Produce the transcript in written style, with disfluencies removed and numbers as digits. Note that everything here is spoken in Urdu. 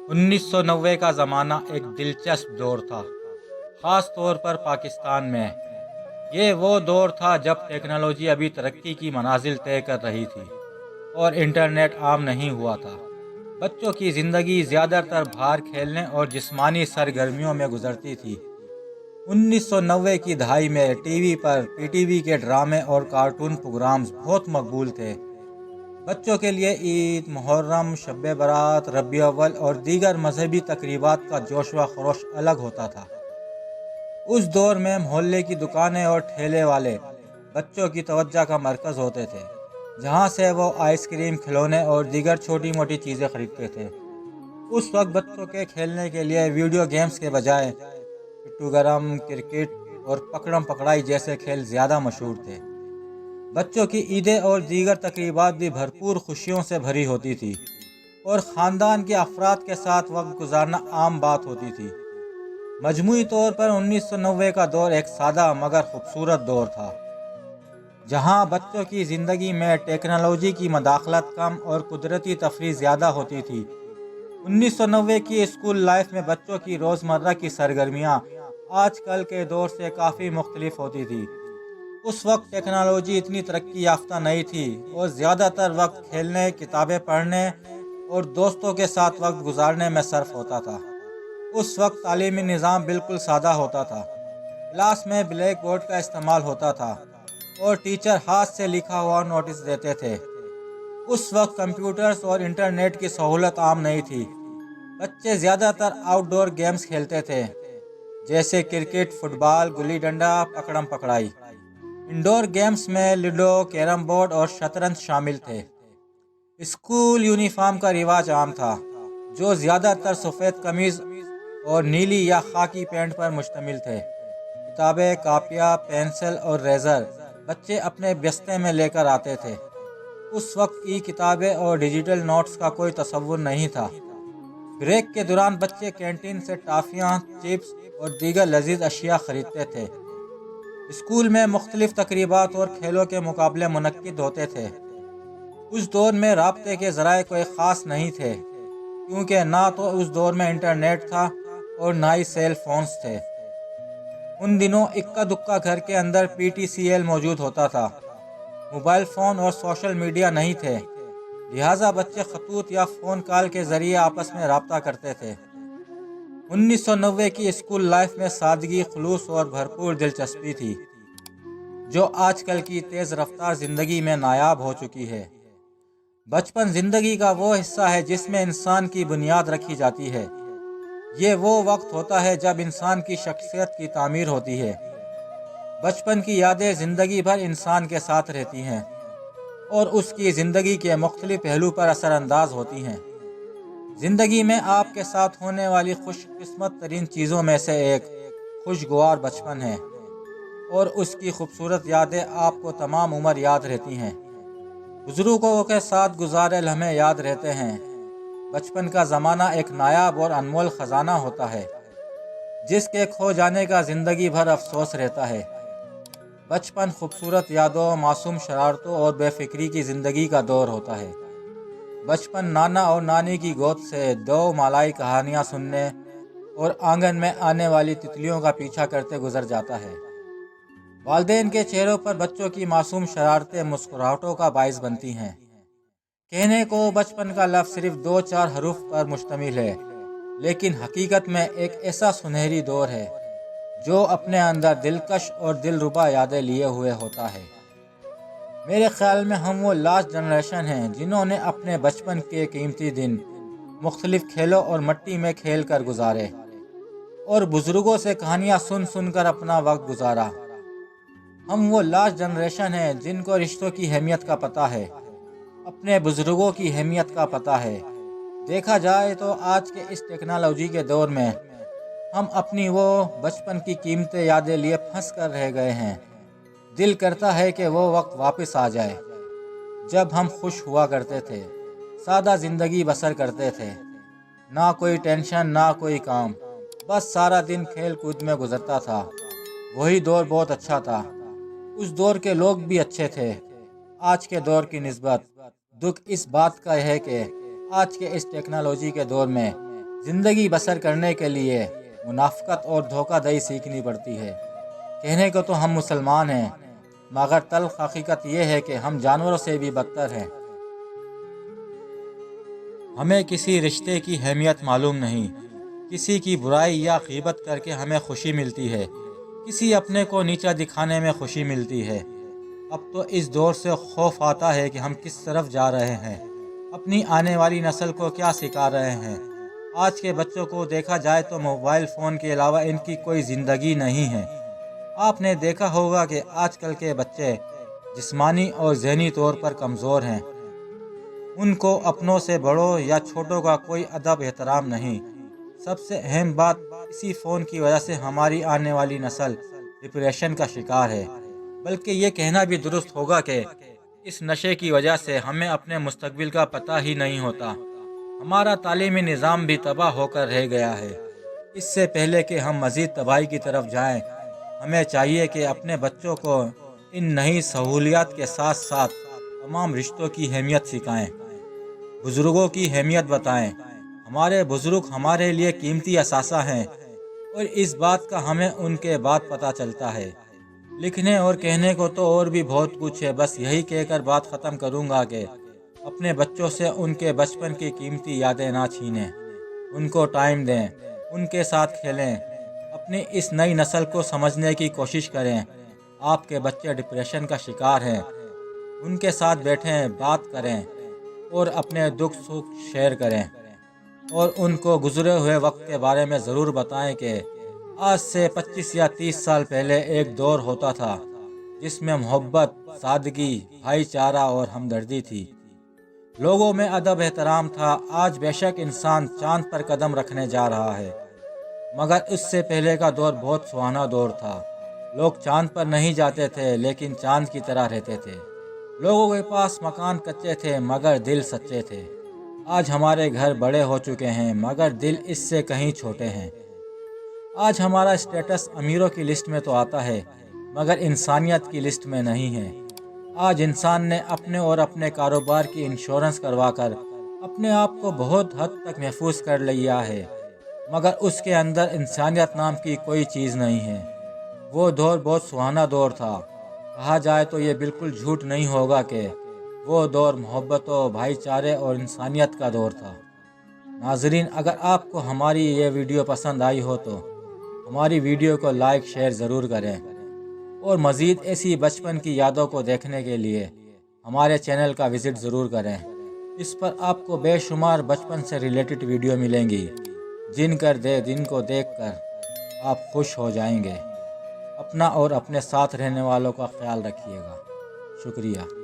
1990 کا زمانہ ایک دلچسپ دور تھا، خاص طور پر پاکستان میں۔ یہ وہ دور تھا جب ٹیکنالوجی ابھی ترقی کی منازل طے کر رہی تھی اور انٹرنیٹ عام نہیں ہوا تھا۔ بچوں کی زندگی زیادہ تر باہر کھیلنے اور جسمانی سرگرمیوں میں گزرتی تھی۔ 1990 کی دہائی میں ٹی وی پر پی ٹی وی کے ڈرامے اور کارٹون پروگرامز بہت مقبول تھے۔ بچوں کے لیے عید، محرم، شب برات، ربیع الاول اور دیگر مذہبی تقریبات کا جوش و خروش الگ ہوتا تھا۔ اس دور میں محلے کی دکانیں اور ٹھیلے والے بچوں کی توجہ کا مرکز ہوتے تھے، جہاں سے وہ آئس کریم، کھلونے اور دیگر چھوٹی موٹی چیزیں خریدتے تھے۔ اس وقت بچوں کے کھیلنے کے لیے ویڈیو گیمز کے بجائے پٹو گرم، کرکٹ اور پکڑم پکڑائی جیسے کھیل زیادہ مشہور تھے۔ بچوں کی عیدیں اور دیگر تقریبات بھی بھرپور خوشیوں سے بھری ہوتی تھی اور خاندان کے افراد کے ساتھ وقت گزارنا عام بات ہوتی تھی۔ مجموعی طور پر 1990 کا دور ایک سادہ مگر خوبصورت دور تھا، جہاں بچوں کی زندگی میں ٹیکنالوجی کی مداخلت کم اور قدرتی تفریح زیادہ ہوتی تھی۔ 1990 کی اسکول لائف میں بچوں کی روزمرہ کی سرگرمیاں آج کل کے دور سے کافی مختلف ہوتی تھی۔ اس وقت ٹیکنالوجی اتنی ترقی یافتہ نہیں تھی اور زیادہ تر وقت کھیلنے، کتابیں پڑھنے اور دوستوں کے ساتھ وقت گزارنے میں صرف ہوتا تھا۔ اس وقت تعلیمی نظام بالکل سادہ ہوتا تھا۔ کلاس میں بلیک بورڈ کا استعمال ہوتا تھا اور ٹیچر ہاتھ سے لکھا ہوا نوٹس دیتے تھے۔ اس وقت کمپیوٹرز اور انٹرنیٹ کی سہولت عام نہیں تھی۔ بچے زیادہ تر آؤٹ ڈور گیمز کھیلتے تھے، جیسے کرکٹ، فٹ بال، گلی ڈنڈا، پکڑم پکڑائی۔ انڈور گیمز میں لوڈو، کیرم بورڈ اور شطرنج شامل تھے۔ اسکول یونیفارم کا رواج عام تھا، جو زیادہ تر سفید قمیض اور نیلی یا خاکی پینٹ پر مشتمل تھے۔ کتابیں، کاپیاں، پینسل اور ریزر بچے اپنے بستے میں لے کر آتے تھے۔ اس وقت ای کتابیں اور ڈیجیٹل نوٹس کا کوئی تصور نہیں تھا۔ بریک کے دوران بچے کینٹین سے ٹافیاں، چپس اور دیگر لذیذ اشیاء خریدتے تھے۔ اسکول میں مختلف تقریبات اور کھیلوں کے مقابلے منعقد ہوتے تھے۔ اس دور میں رابطے کے ذرائع کوئی خاص نہیں تھے، کیونکہ نہ تو اس دور میں انٹرنیٹ تھا اور نہ ہی سیل فونز تھے۔ ان دنوں اکا دکا گھر کے اندر پی ٹی سی ایل موجود ہوتا تھا۔ موبائل فون اور سوشل میڈیا نہیں تھے، لہٰذا بچے خطوط یا فون کال کے ذریعے آپس میں رابطہ کرتے تھے۔ 1990 کی اسکول لائف میں سادگی، خلوص اور بھرپور دلچسپی تھی، جو آج کل کی تیز رفتار زندگی میں نایاب ہو چکی ہے۔ بچپن زندگی کا وہ حصہ ہے جس میں انسان کی بنیاد رکھی جاتی ہے۔ یہ وہ وقت ہوتا ہے جب انسان کی شخصیت کی تعمیر ہوتی ہے۔ بچپن کی یادیں زندگی بھر انسان کے ساتھ رہتی ہیں اور اس کی زندگی کے مختلف پہلو پر اثر انداز ہوتی ہیں۔ زندگی میں آپ کے ساتھ ہونے والی خوش قسمت ترین چیزوں میں سے ایک خوشگوار بچپن ہے، اور اس کی خوبصورت یادیں آپ کو تمام عمر یاد رہتی ہیں۔ بزرگوں کے ساتھ گزارے لمحے یاد رہتے ہیں۔ بچپن کا زمانہ ایک نایاب اور انمول خزانہ ہوتا ہے، جس کے کھو جانے کا زندگی بھر افسوس رہتا ہے۔ بچپن خوبصورت یادوں، معصوم شرارتوں اور بے فکری کی زندگی کا دور ہوتا ہے۔ بچپن نانا اور نانی کی گود سے دو مالائی کہانیاں سننے اور آنگن میں آنے والی تتلیوں کا پیچھا کرتے گزر جاتا ہے۔ والدین کے چہروں پر بچوں کی معصوم شرارتیں مسکراہٹوں کا باعث بنتی ہیں۔ کہنے کو بچپن کا لفظ صرف 2-4 حروف پر مشتمل ہے، لیکن حقیقت میں ایک ایسا سنہری دور ہے جو اپنے اندر دلکش اور دلربا یادیں لیے ہوئے ہوتا ہے۔ میرے خیال میں ہم وہ لاسٹ جنریشن ہیں جنہوں نے اپنے بچپن کے قیمتی دن مختلف کھیلوں اور مٹی میں کھیل کر گزارے اور بزرگوں سے کہانیاں سن سن کر اپنا وقت گزارا۔ ہم وہ لاسٹ جنریشن ہیں جن کو رشتوں کی اہمیت کا پتہ ہے، اپنے بزرگوں کی اہمیت کا پتہ ہے۔ دیکھا جائے تو آج کے اس ٹیکنالوجی کے دور میں ہم اپنی وہ بچپن کی قیمتی یادیں لیے پھنس کر رہ گئے ہیں۔ دل کرتا ہے کہ وہ وقت واپس آ جائے جب ہم خوش ہوا کرتے تھے، سادہ زندگی بسر کرتے تھے، نہ کوئی ٹینشن، نہ کوئی کام، بس سارا دن کھیل کود میں گزرتا تھا۔ وہی دور بہت اچھا تھا۔ اس دور کے لوگ بھی اچھے تھے۔ آج کے دور کی نسبت دکھ اس بات کا ہے کہ آج کے اس ٹیکنالوجی کے دور میں زندگی بسر کرنے کے لیے منافقت اور دھوکہ دہی سیکھنی پڑتی ہے۔ کہنے کو تو ہم مسلمان ہیں، مگر تلخ حقیقت یہ ہے کہ ہم جانوروں سے بھی بدتر ہیں۔ ہمیں کسی رشتے کی اہمیت معلوم نہیں، کسی کی برائی یا غیبت کر کے ہمیں خوشی ملتی ہے، کسی اپنے کو نیچا دکھانے میں خوشی ملتی ہے۔ اب تو اس دور سے خوف آتا ہے کہ ہم کس طرف جا رہے ہیں، اپنی آنے والی نسل کو کیا سکھا رہے ہیں۔ آج کے بچوں کو دیکھا جائے تو موبائل فون کے علاوہ ان کی کوئی زندگی نہیں ہے۔ آپ نے دیکھا ہوگا کہ آج کل کے بچے جسمانی اور ذہنی طور پر کمزور ہیں۔ ان کو اپنوں سے بڑوں یا چھوٹوں کا کوئی ادب احترام نہیں۔ سب سے اہم بات، اسی فون کی وجہ سے ہماری آنے والی نسل ڈپریشن کا شکار ہے۔ بلکہ یہ کہنا بھی درست ہوگا کہ اس نشے کی وجہ سے ہمیں اپنے مستقبل کا پتہ ہی نہیں ہوتا۔ ہمارا تعلیمی نظام بھی تباہ ہو کر رہ گیا ہے۔ اس سے پہلے کہ ہم مزید تباہی کی طرف جائیں، ہمیں چاہیے کہ اپنے بچوں کو ان نئی سہولیات کے ساتھ ساتھ تمام رشتوں کی اہمیت سکھائیں، بزرگوں کی اہمیت بتائیں۔ ہمارے بزرگ ہمارے لیے قیمتی اثاثہ ہیں، اور اس بات کا ہمیں ان کے بعد پتہ چلتا ہے۔ لکھنے اور کہنے کو تو اور بھی بہت کچھ ہے، بس یہی کہہ کر بات ختم کروں گا کہ اپنے بچوں سے ان کے بچپن کی قیمتی یادیں نہ چھینیں، ان کو ٹائم دیں، ان کے ساتھ کھیلیں، اپنی اس نئی نسل کو سمجھنے کی کوشش کریں۔ آپ کے بچے ڈپریشن کا شکار ہیں، ان کے ساتھ بیٹھیں، بات کریں اور اپنے دکھ سکھ شیئر کریں، اور ان کو گزرے ہوئے وقت کے بارے میں ضرور بتائیں کہ آج سے 25 یا 30 سال پہلے ایک دور ہوتا تھا جس میں محبت، سادگی، بھائی چارہ اور ہمدردی تھی، لوگوں میں ادب احترام تھا۔ آج بے شک انسان چاند پر قدم رکھنے جا رہا ہے، مگر اس سے پہلے کا دور بہت سہانا دور تھا۔ لوگ چاند پر نہیں جاتے تھے لیکن چاند کی طرح رہتے تھے۔ لوگوں کے پاس مکان کچے تھے مگر دل سچے تھے۔ آج ہمارے گھر بڑے ہو چکے ہیں مگر دل اس سے کہیں چھوٹے ہیں۔ آج ہمارا اسٹیٹس امیروں کی لسٹ میں تو آتا ہے مگر انسانیت کی لسٹ میں نہیں ہے۔ آج انسان نے اپنے اور اپنے کاروبار کی انشورنس کروا کر اپنے آپ کو بہت حد تک محفوظ کر لیا ہے، مگر اس کے اندر انسانیت نام کی کوئی چیز نہیں ہے۔ وہ دور بہت سہانا دور تھا، کہا جائے تو یہ بالکل جھوٹ نہیں ہوگا کہ وہ دور محبتوں، بھائی چارے اور انسانیت کا دور تھا۔ ناظرین، اگر آپ کو ہماری یہ ویڈیو پسند آئی ہو تو ہماری ویڈیو کو لائک شیئر ضرور کریں، اور مزید ایسی بچپن کی یادوں کو دیکھنے کے لیے ہمارے چینل کا وزٹ ضرور کریں۔ اس پر آپ کو بے شمار بچپن سے ریلیٹڈ ویڈیو ملیں گی جن کو دیکھ کر آپ خوش ہو جائیں گے۔ اپنا اور اپنے ساتھ رہنے والوں کا خیال رکھیے گا۔ شکریہ۔